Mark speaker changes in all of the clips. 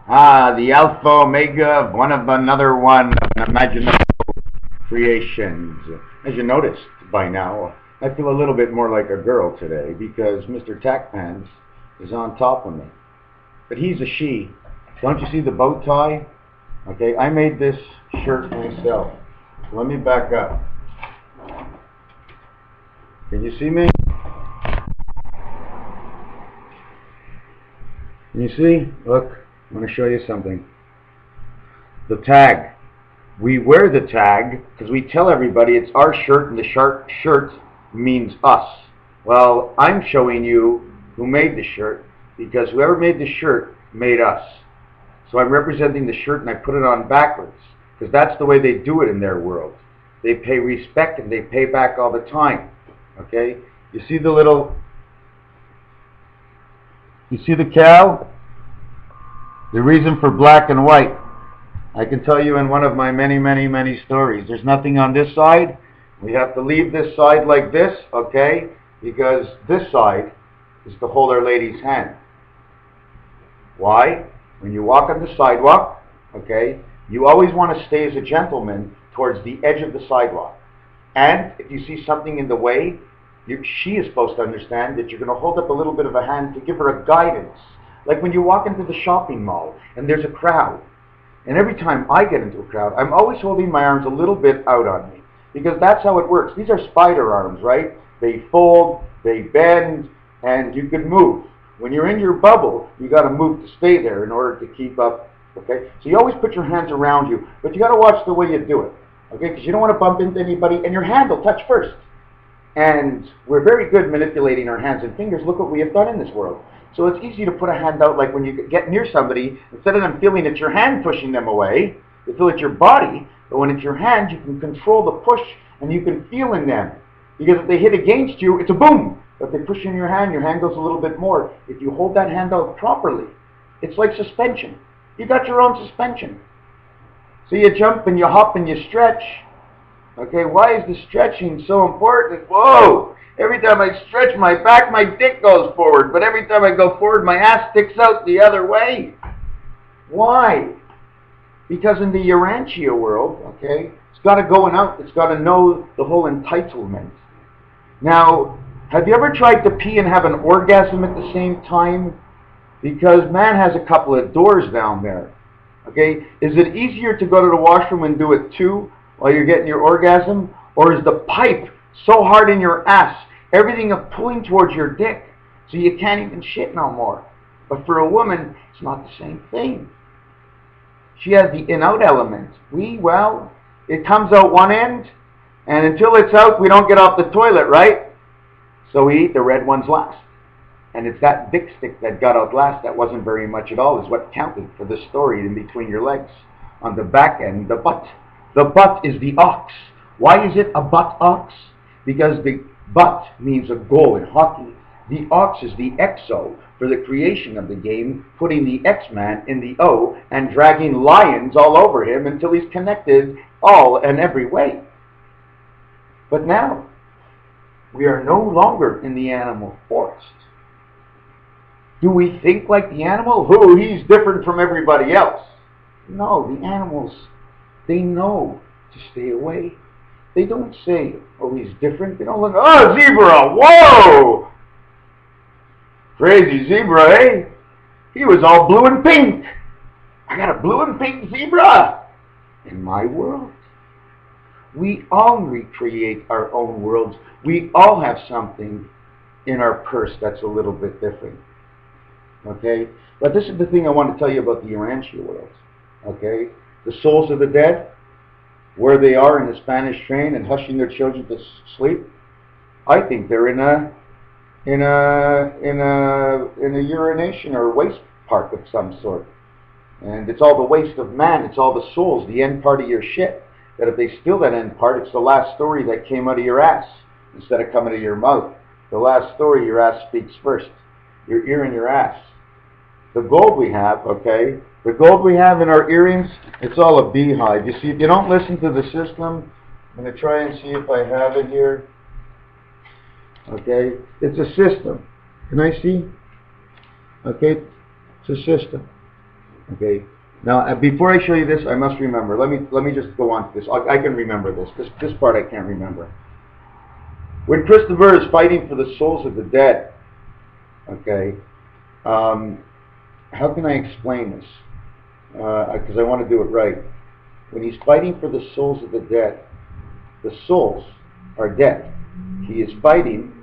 Speaker 1: The Alpha Omega of another one of imaginary creations. As you noticed by now, I feel a little bit more like a girl today because MrTacpans's is on top of me. But he's a she. Don't you see the bow tie? Okay, I made this shirt myself. So let me back up. Can you see me? Can you see? Look, I'm going to show you something. The tag. We wear the tag because we tell everybody it's our shirt and the shirt means us. Well, I'm showing you who made the shirt because whoever made the shirt made us. So I'm representing the shirt and I put it on backwards because that's the way they do it in their world. They pay respect and they pay back all the time. Okay? You see the little... You see the cow? The reason for black and white. I can tell you in one of my many stories. There's nothing on this side. We have to leave this side like this, okay? Because this side is to hold Our Lady's hand. Why? When you walk on the sidewalk, okay, you always want to stay as a gentleman towards the edge of the sidewalk. And if you see something in the way, she is supposed to understand that you're going to hold up a little bit of a hand to give her a guidance. Like when you walk into the shopping mall and there's a crowd. And every time I get into a crowd, I'm always holding my arms a little bit out on me. Because that's how it works. These are spider arms, right? They fold, they bend, and you can move. When you're in your bubble, you got to move to stay there in order to keep up. Okay? So you always put your hands around you, but you got to watch the way you do it. Okay? Because you don't want to bump into anybody, and your hand will touch first. And we're very good manipulating our hands and fingers. Look what we have done in this world. So it's easy to put a hand out, like when you get near somebody, instead of them feeling it's your hand pushing them away, they feel it's your body, but when it's your hand, you can control the push, and you can feel in them. Because if they hit against you, it's a boom. But if they push in your hand goes a little bit more. If you hold that hand out properly, it's like suspension. You got your own suspension. So you jump and you hop and you stretch. Okay, why is the stretching so important? Whoa! Every time I stretch my back, my dick goes forward. But every time I go forward, my ass sticks out the other way. Why? Because in the URANTIA world, okay, it's got to go out. It's got to know the whole entitlement. Now, have you ever tried to pee and have an orgasm at the same time? Because man has a couple of doors down there. Okay, is it easier to go to the washroom and do it too while you're getting your orgasm? Or is the pipe so hard in your ass, everything is pulling towards your dick, so you can't even shit no more? But for a woman, it's not the same thing. She has the in-out element. Well, it comes out one end, and until it's out, we don't get off the toilet, right? So we eat the red ones last. And it's that dick stick that got out last that wasn't very much at all is what counted for the story in between your legs. On the back end, the butt. The butt is the ox. Why is it a butt ox? Because the butt means a goal in hockey. The ox is the exo for the creation of the game, putting the X-Man in the O and dragging lions all over him until he's connected all and every way. But now, we are no longer in the animal forest. Do we think like the animal? Oh, he's different from everybody else. No, the animals, they know to stay away. They don't say, oh, he's different. They don't look, oh, zebra, whoa! Crazy zebra, eh? He was all blue and pink. I got a blue and pink zebra in my world. We all recreate our own worlds. We all have something in our purse that's a little bit different. Okay? But this is the thing I want to tell you about the URANTIA world. Okay? The souls of the dead, where they are in the Spanish train and hushing their children to sleep, I think they're in a urination or waste park of some sort. And it's all the waste of man, it's all the souls, the end part of your shit. That if they steal that end part, it's the last story that came out of your ass instead of coming out of your mouth. The last story, your ass speaks first. Your ear and your ass. The gold we have, okay, the gold we have in our earrings, it's all a beehive. You see, if you don't listen to the system, I'm going to try and see if I have it here. Okay, it's a system. Can I see? Okay, it's a system. Okay. Now, before I show you this, I must remember. Let me just go on to this. I can remember this. This part I can't remember. When Christopher is fighting for the souls of the dead, okay, how can I explain this? Because I want to do it right. When he's fighting for the souls of the dead, the souls are dead. He is fighting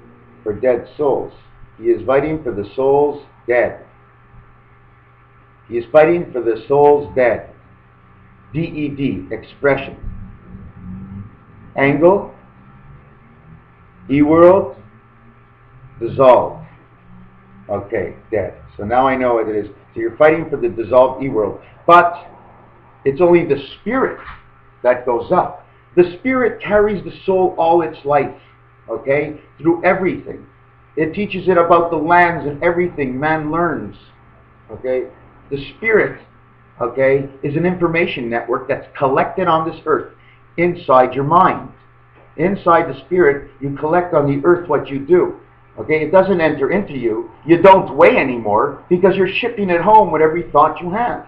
Speaker 1: for dead souls. He is fighting for the souls dead. He is fighting for the souls dead. D-E-D, expression. Angle, E-world, dissolve. Okay, dead. So now I know what it is. So you're fighting for the dissolved E-world. But it's only the spirit that goes up. The spirit carries the soul all its life, okay, through everything. It teaches it about the lands and everything man learns, okay. The spirit, okay, is an information network that's collected on this earth inside your mind. Inside the spirit, you collect on the earth what you do. Okay, it doesn't enter into you. You don't weigh anymore because you're shipping it home with every thought you have.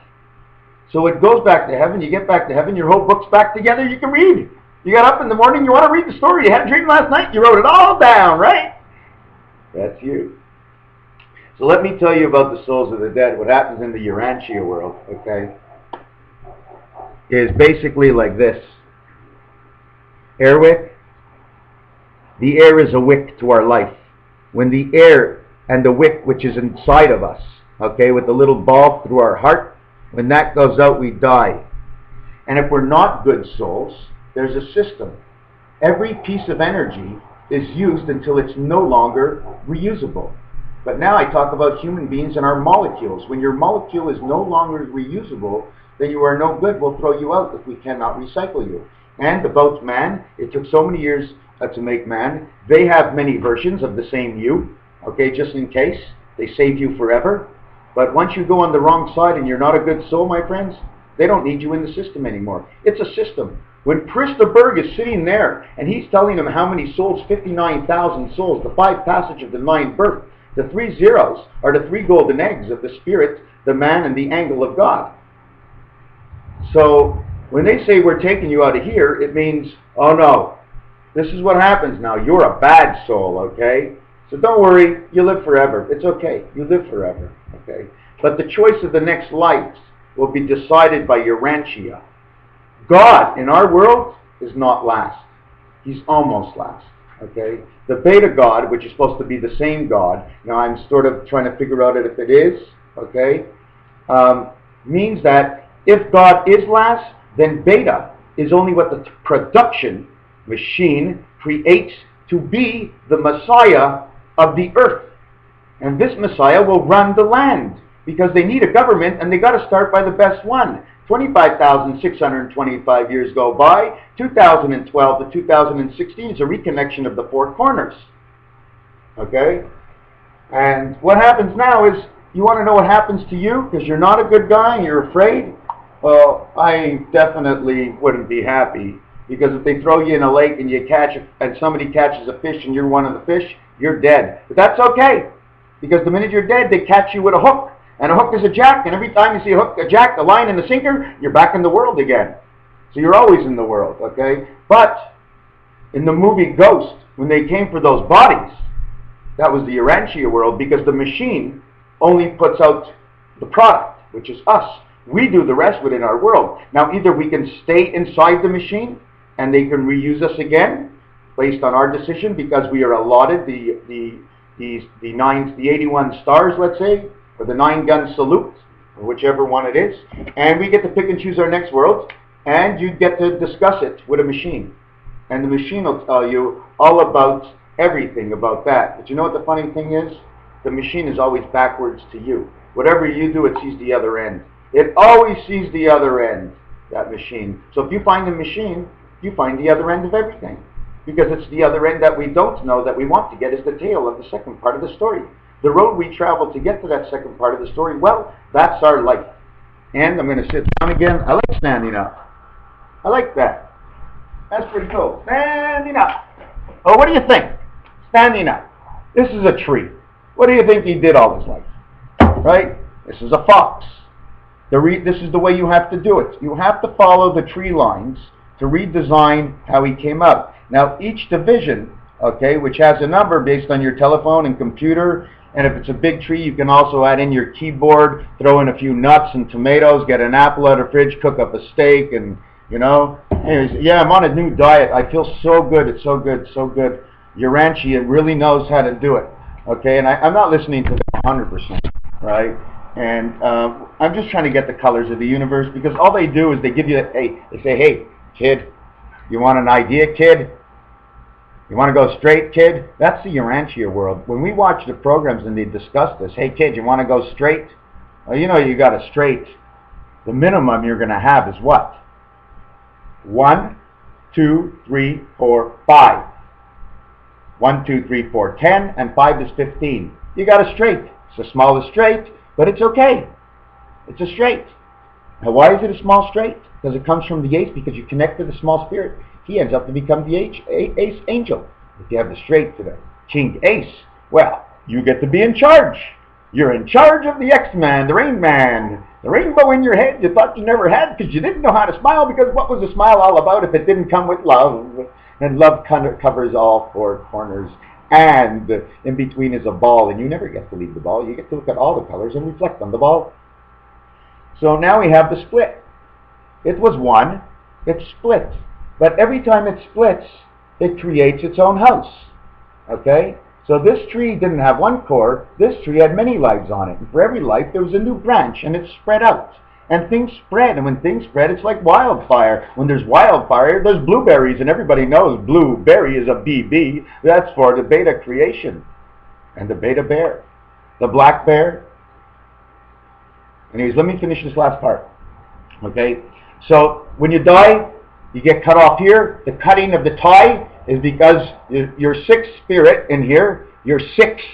Speaker 1: So it goes back to heaven. You get back to heaven, your whole book's back together, you can read. You got up in the morning, you want to read the story. You had a dream last night, you wrote it all down, right? That's you. So let me tell you about the souls of the dead. What happens in the URANTIA world, okay, is basically like this. Air wick. The air is a wick to our life. When the air and the wick which is inside of us, okay, with the little bulb through our heart, when that goes out, we die. And if we're not good souls, there's a system. Every piece of energy is used until it's no longer reusable. But now I talk about human beings and our molecules. When your molecule is no longer reusable, then you are no good. We'll throw you out if we cannot recycle you. And about man, it took so many years to make man. They have many versions of the same you, okay, just in case. They save you forever. But once you go on the wrong side and you're not a good soul, my friends, they don't need you in the system anymore. It's a system. When Christopher is sitting there and he's telling them how many souls, 59,000 souls, the 5 passage of the 9 birth, the 3 zeros are the 3 golden eggs of the spirit, the man, and the angle of God. So when they say we're taking you out of here, it means, oh no, this is what happens now. You're a bad soul, okay? So don't worry, you live forever. It's okay, you live forever, okay? But the choice of the next life will be decided by URANTIA. God in our world is not last. He's almost last, okay? The beta God, which is supposed to be the same God, now I'm sort of trying to figure out if it is, okay, means that if God is last, then beta is only what the production machine creates to be the Messiah of the earth. And this Messiah will run the land because they need a government and they got to start by the best one. 25,625 years go by. 2012 to 2016 is a reconnection of the 4 corners. Okay? And what happens now is, you want to know what happens to you because you're not a good guy and you're afraid? Well, I definitely wouldn't be happy, because if they throw you in a lake and you catch and somebody catches a fish and you're one of the fish, you're dead. But that's okay, because the minute you're dead, they catch you with a hook. And a hook is a jack, and every time you see a hook, a jack, a line, and a sinker, you're back in the world again. So you're always in the world, okay? But in the movie Ghost, when they came for those bodies, that was the URANTIA world, because the machine only puts out the product, which is us. We do the rest within our world. Now, either we can stay inside the machine, and they can reuse us again, based on our decision, because we are allotted the 81 stars, let's say, or the 9-gun salute, or whichever one it is, and we get to pick and choose our next world, and you get to discuss it with a machine. And the machine will tell you all about everything about that. But you know what the funny thing is? The machine is always backwards to you. Whatever you do, it sees the other end. It always sees the other end, that machine. So if you find the machine, you find the other end of everything. Because it's the other end that we don't know that we want to get is the tail of the second part of the story. The road we travel to get to that second part of the story, well, that's our life. And I'm going to sit down again. I like standing up. I like that. That's pretty cool. Standing up. Oh, what do you think? Standing up. This is a tree. What do you think he did all his life? Right? This is a fox. This is the way you have to do it. You have to follow the tree lines to redesign how he came out. Now, each division, okay, which has a number based on your telephone and computer, and if it's a big tree, you can also add in your keyboard, throw in a few nuts and tomatoes, get an apple out of the fridge, cook up a steak, and, you know. Anyways, yeah, I'm on a new diet. I feel so good. It's so good, so good. URANTIA really knows how to do it, okay? And I'm not listening to them 100%, right? And I'm just trying to get the colors of the universe, because all they do is they give you, they say, hey, kid, you want an idea, kid? You want to go straight, kid? That's the URANTIA world. When we watch the programs and they discuss this, hey, kid, you want to go straight? Well, you know you got a straight. The minimum you're going to have is what? 1, 2, 3, 4, 5. 1, 2, 3, 4, 10, and 5 is 15. You got a straight. It's the smallest straight, but it's okay. It's a straight. Now, why is it a small straight? Because it comes from the ace, because you connect to the small spirit. He ends up to become the ace angel. If you have the straight to the king ace, well, you get to be in charge. You're in charge of the X-Man, the Rain Man, the rainbow in your head you thought you never had because you didn't know how to smile, because what was a smile all about if it didn't come with love? And love covers all four corners, and in between is a ball, and you never get to leave the ball. You get to look at all the colors and reflect on the ball. So now we have the split. It was one, it's split. But every time it splits, it creates its own house. Okay? So this tree didn't have one core. This tree had many lives on it. And for every life, there was a new branch, and it spread out. And things spread. And when things spread, it's like wildfire. When there's wildfire, there's blueberries. And everybody knows blueberry is a BB. That's for the beta creation. And the beta bear. The black bear. Anyways, let me finish this last part. Okay? So when you die, you get cut off here. The cutting of the tie is because your sixth spirit in here, your sixth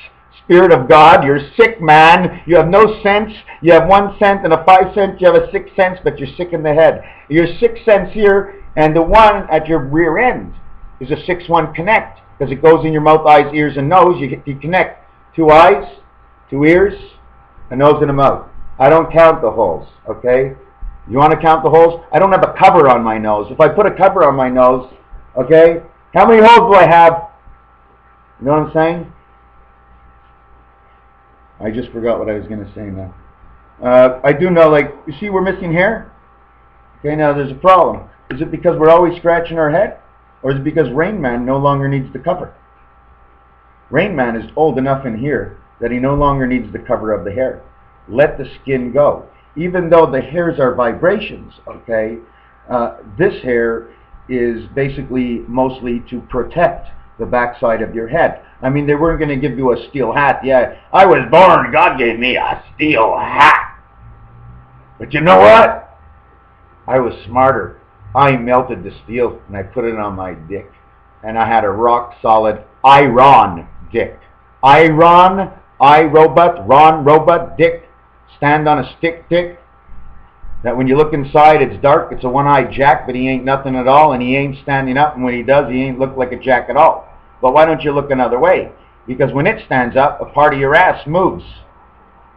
Speaker 1: spirit of God, you're sick man, you have no sense, you have 1 cent and a 5 cent, you have a 6 cents, but you're sick in the head. Your 6 cents here, and the one at your rear end is a 6-1 connect, because it goes in your mouth, eyes, ears, and nose. You connect 2 eyes, 2 ears, a nose, and a mouth. I don't count the holes, okay? You want to count the holes? I don't have a cover on my nose. If I put a cover on my nose, okay, how many holes do I have? You know what I'm saying? I just forgot what I was going to say now. I do know, like, you see we're missing hair? Okay, now there's a problem. Is it because we're always scratching our head? Or is it because Rain Man no longer needs the cover? Rain Man is old enough in here that he no longer needs the cover of the hair. Let the skin go. Even though the hairs are vibrations, okay, this hair is basically mostly to protect the backside of your head. I mean, they weren't going to give you a steel hat. Yeah, I was born, God gave me a steel hat. But you know what? I was smarter. I melted the steel and I put it on my dick. And I had a rock solid iron dick. Iron, I-robot, Ron, robot, dick. Stand on a stick dick. That when you look inside, it's dark. It's a one-eyed jack, but he ain't nothing at all, and he ain't standing up, and when he does, he ain't look like a jack at all. But why don't you look another way? Because when it stands up, a part of your ass moves.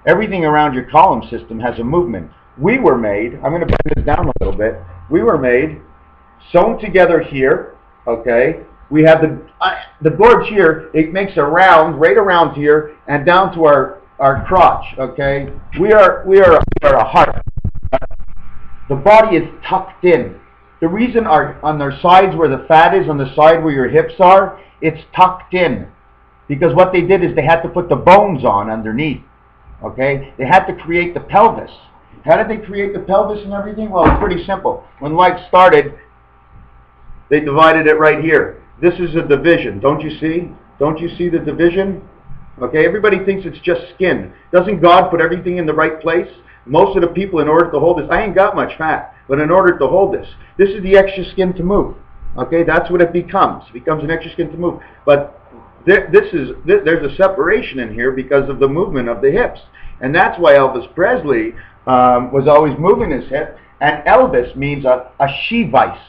Speaker 1: Everything around your column system has a movement. We were made, I'm going to bring this down a little bit, we were made, sewn together here, okay? We have the gorge here, it makes a round, right around here, and down to our crotch, okay? We are a heart. The body is tucked in. The reason on their sides where the fat is, on the side where your hips are, it's tucked in. Because what they did is they had to put the bones on underneath, okay? They had to create the pelvis. How did they create the pelvis and everything? Well, it's pretty simple. When life started, they divided it right here. This is a division, don't you see? Don't you see the division? Okay, everybody thinks it's just skin. Doesn't God put everything in the right place? Most of the people, in order to hold this, I ain't got much fat, but in order to hold this is the extra skin to move. Okay, that's what it becomes. It becomes an extra skin to move. But there's a separation in here because of the movement of the hips. And that's why Elvis Presley was always moving his hip. And Elvis means a she vice.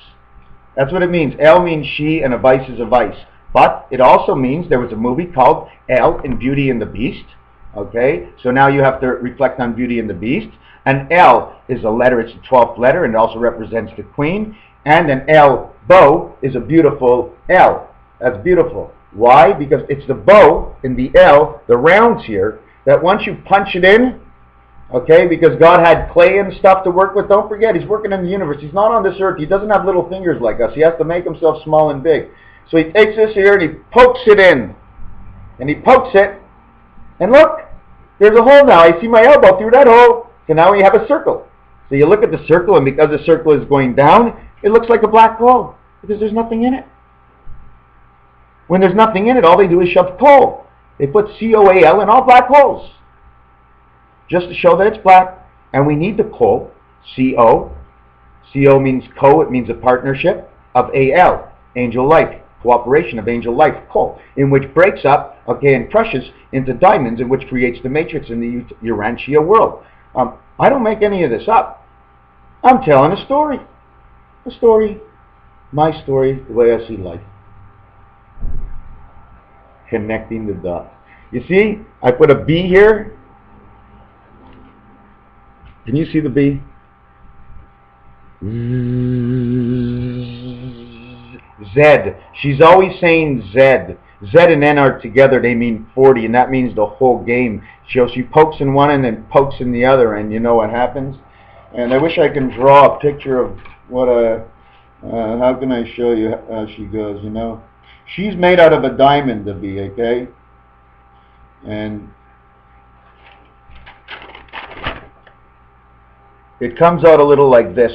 Speaker 1: That's what it means. El means she, and a vice is a vice. But it also means there was a movie called Elle in Beauty and the Beast. Okay, so now you have to reflect on Beauty and the Beast. An L is a letter, it's the 12th letter, and it also represents the queen. And an L bow is a beautiful L. That's beautiful. Why? Because it's the bow in the L, the rounds here, that once you punch it in, okay, because God had clay and stuff to work with, don't forget, he's working in the universe. He's not on this earth. He doesn't have little fingers like us. He has to make himself small and big. So he takes this here and he pokes it in. And he pokes it, and look, there's a hole now. I see my elbow through that hole. So now we have a circle. So you look at the circle, and because the circle is going down, it looks like a black hole, because there's nothing in it. When there's nothing in it, all they do is shove coal. They put C-O-A-L in all black holes, just to show that it's black. And we need the coal, C-O. C-O means co, it means a partnership, of A-L, angel light, cooperation of angel life, coal, in which breaks up, okay, and crushes into diamonds, in which creates the matrix in the URANTIA world. I don't make any of this up. I'm telling a story. A story, my story, the way I see life. Connecting the dots. You see, I put a B here. Can you see the B? Z. She's always saying Z. Z and N are together, they mean 40, and that means the whole game. So she pokes in one and then pokes in the other, and you know what happens? And I wish I can draw a picture of what how can I show you how she goes, you know? She's made out of a diamond, the bee, okay? And it comes out a little like this,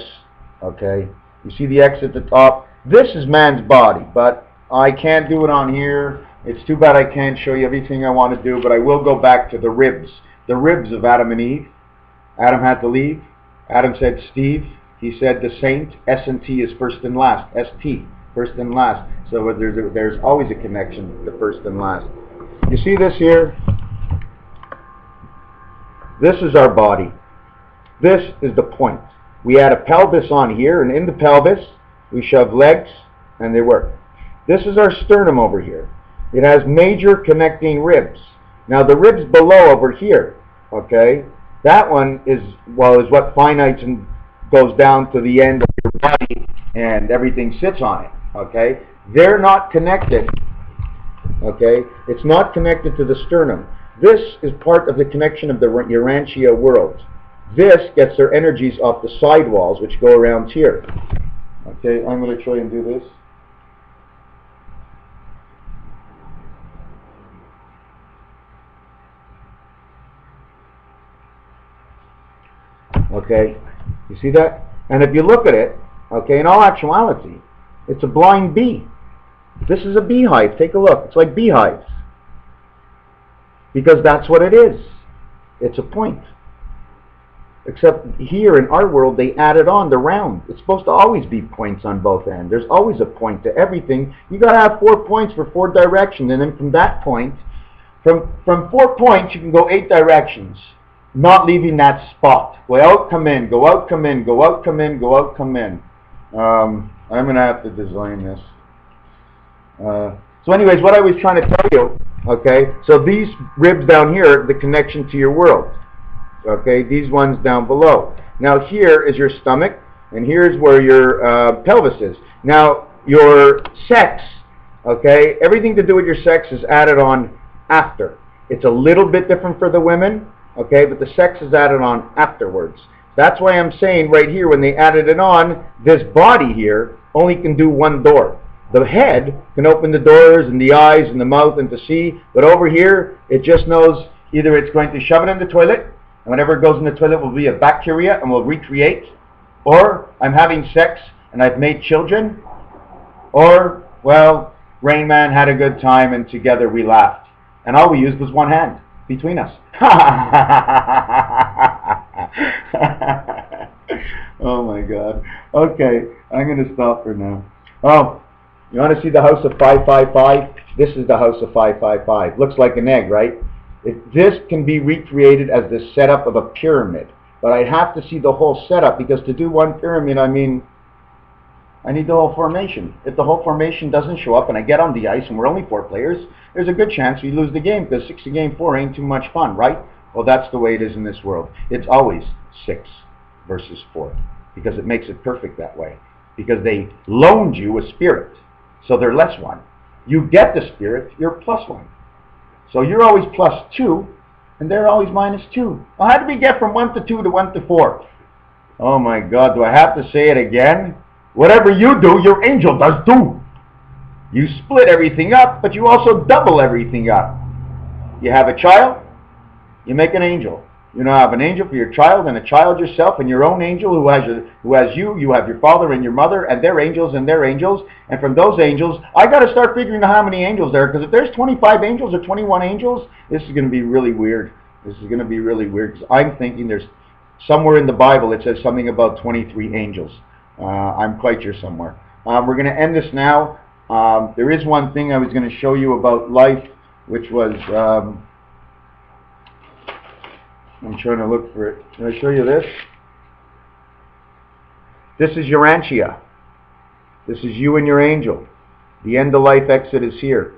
Speaker 1: okay? You see the X at the top? This is man's body, but I can't do it on here. It's too bad I can't show you everything I want to do, but I will go back to the ribs of Adam and Eve. Adam had to leave. Adam said Steve. He said the saint. S and T is first and last. S-T, first and last. So there's always a connection to first and last. You see this here? This is our body. This is the point. We add a pelvis on here, and in the pelvis, we shove legs, and they work. This is our sternum over here. It has major connecting ribs. Now the ribs below over here, okay, that one is, well, is what finites and goes down to the end of your body and everything sits on it, okay? They're not connected, okay? It's not connected to the sternum. This is part of the connection of the URANTIA world. This gets their energies off the sidewalls, which go around here. Okay, I'm going to try and do this. Okay, you see that? And if you look at it, okay, in all actuality, it's a blind bee. This is a beehive. Take a look. It's like beehives. Because that's what it is. It's a point. Except here in our world, they added on the round. It's supposed to always be points on both ends. There's always a point to everything. You got to have 4 points for 4 directions. And then from that point, from 4 points, you can go 8 directions. Not leaving that spot. Go out, come in, go out, come in, go out, come in, go out, come in. I'm going to have to design this. So anyways, what I was trying to tell you, okay, so these ribs down here, the connection to your world. Okay, these ones down below. Now here is your stomach, and here's where your pelvis is. Now your sex, okay, everything to do with your sex is added on after. It's a little bit different for the women. Okay, but the sex is added on afterwards. That's why I'm saying right here, when they added it on, this body here only can do one door. The head can open the doors and the eyes and the mouth and to see, but over here, it just knows either it's going to shove it in the toilet, and whenever it goes in the toilet will be a bacteria and will recreate, or I'm having sex and I've made children, or, well, Rain Man had a good time and together we laughed. And all we used was one hand between us. Oh my God. Okay, I'm going to stop for now. Oh, you want to see the house of 555? This is the house of 555. Looks like an egg, right? This can be recreated as the setup of a pyramid. But I'd have to see the whole setup, because to do one pyramid, I mean, I need the whole formation. If the whole formation doesn't show up and I get on the ice and we're only 4 players, there's a good chance we lose the game, because 60 game 4 ain't too much fun, right? Well, that's the way it is in this world. It's always 6 versus 4 because it makes it perfect that way. Because they loaned you a spirit, so they're less 1. You get the spirit, you're plus 1. So you're always plus 2, and they're always minus 2. Well, how did we get from 1 to 2 to 1 to 4? Oh my God, do I have to say it again? Whatever you do, your angel does too. You split everything up, but you also double everything up. You have a child, you make an angel. You now have an angel for your child and a child yourself and your own angel who has you. You have your father and your mother and their angels and their angels. And from those angels, I got to start figuring out how many angels there are. Because if there's 25 angels or 21 angels, this is going to be really weird. This is going to be really weird because I'm thinking there's somewhere in the Bible it says something about 23 angels. I'm quite sure somewhere. We're going to end this now. There is one thing I was going to show you about life, which was... I'm trying to look for it. Can I show you this? This is URANTIA. This is you and your angel. The end-of-life exit is here.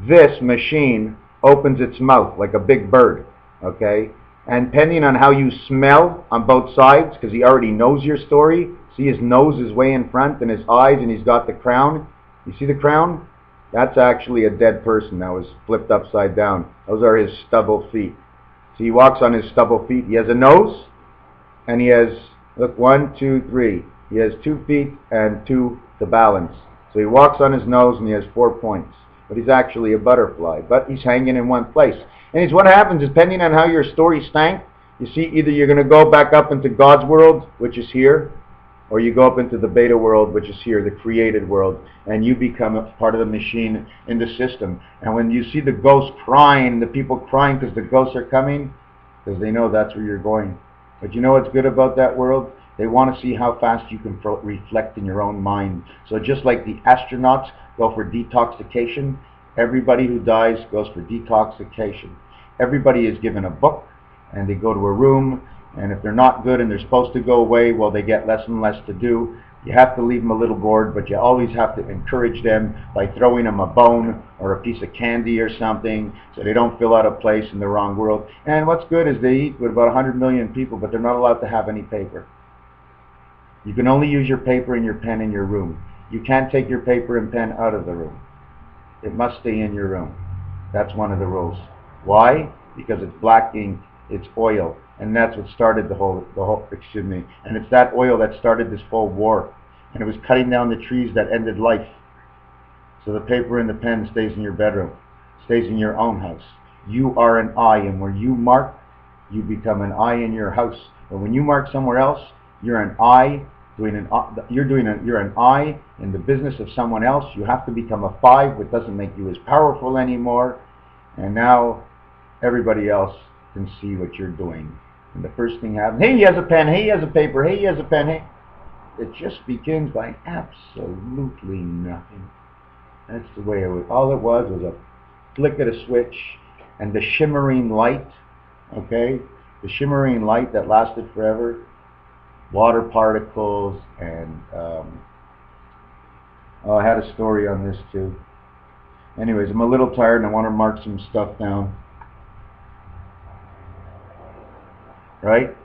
Speaker 1: This machine opens its mouth like a big bird, okay? And depending on how you smell on both sides, because he already knows your story, see his nose is way in front and his eyes, and he's got the crown. You see the crown? That's actually a dead person that was flipped upside down. Those are his stubble feet. So he walks on his stubble feet. He has a nose, and he has, look, 1, 2, 3. He has 2 feet and 2 to balance. So he walks on his nose, and he has 4 points. But he's actually a butterfly, but he's hanging in one place. And it's what happens, depending on how your story stank, you see, either you're going to go back up into God's world, which is here, or you go up into the beta world, which is here, the created world, and you become a part of the machine in the system. And when you see the ghosts crying, the people crying because the ghosts are coming, because they know that's where you're going. But you know what's good about that world? They want to see how fast you can reflect in your own mind. So just like the astronauts go for detoxification, everybody who dies goes for detoxification. Everybody is given a book, and they go to a room, and if they're not good and they're supposed to go away, well, they get less and less to do. You have to leave them a little bored, but you always have to encourage them by throwing them a bone or a piece of candy or something so they don't feel out of place in the wrong world. And what's good is they eat with about 100 million people, but they're not allowed to have any paper. You can only use your paper and your pen in your room. You can't take your paper and pen out of the room. It must stay in your room. That's one of the rules. Why? Because it's black ink, it's oil. And that's what started the whole, and it's that oil that started this whole war. And it was cutting down the trees that ended life. So the paper and the pen stays in your bedroom, stays in your own house. You are an eye, and where you mark, you become an eye in your house. But when you mark somewhere else, you're an eye doing you're an eye in the business of someone else. You have to become a 5, which doesn't make you as powerful anymore. And now everybody else can see what you're doing. And the first thing happens, hey, he has a pen, hey, he has a paper, hey, he has a pen, hey. It just begins by absolutely nothing. That's the way it was. All it was a flick of a switch and the shimmering light, okay? The shimmering light that lasted forever. Water particles and, oh, I had a story on this too. Anyways, I'm a little tired and I want to mark some stuff down. Right?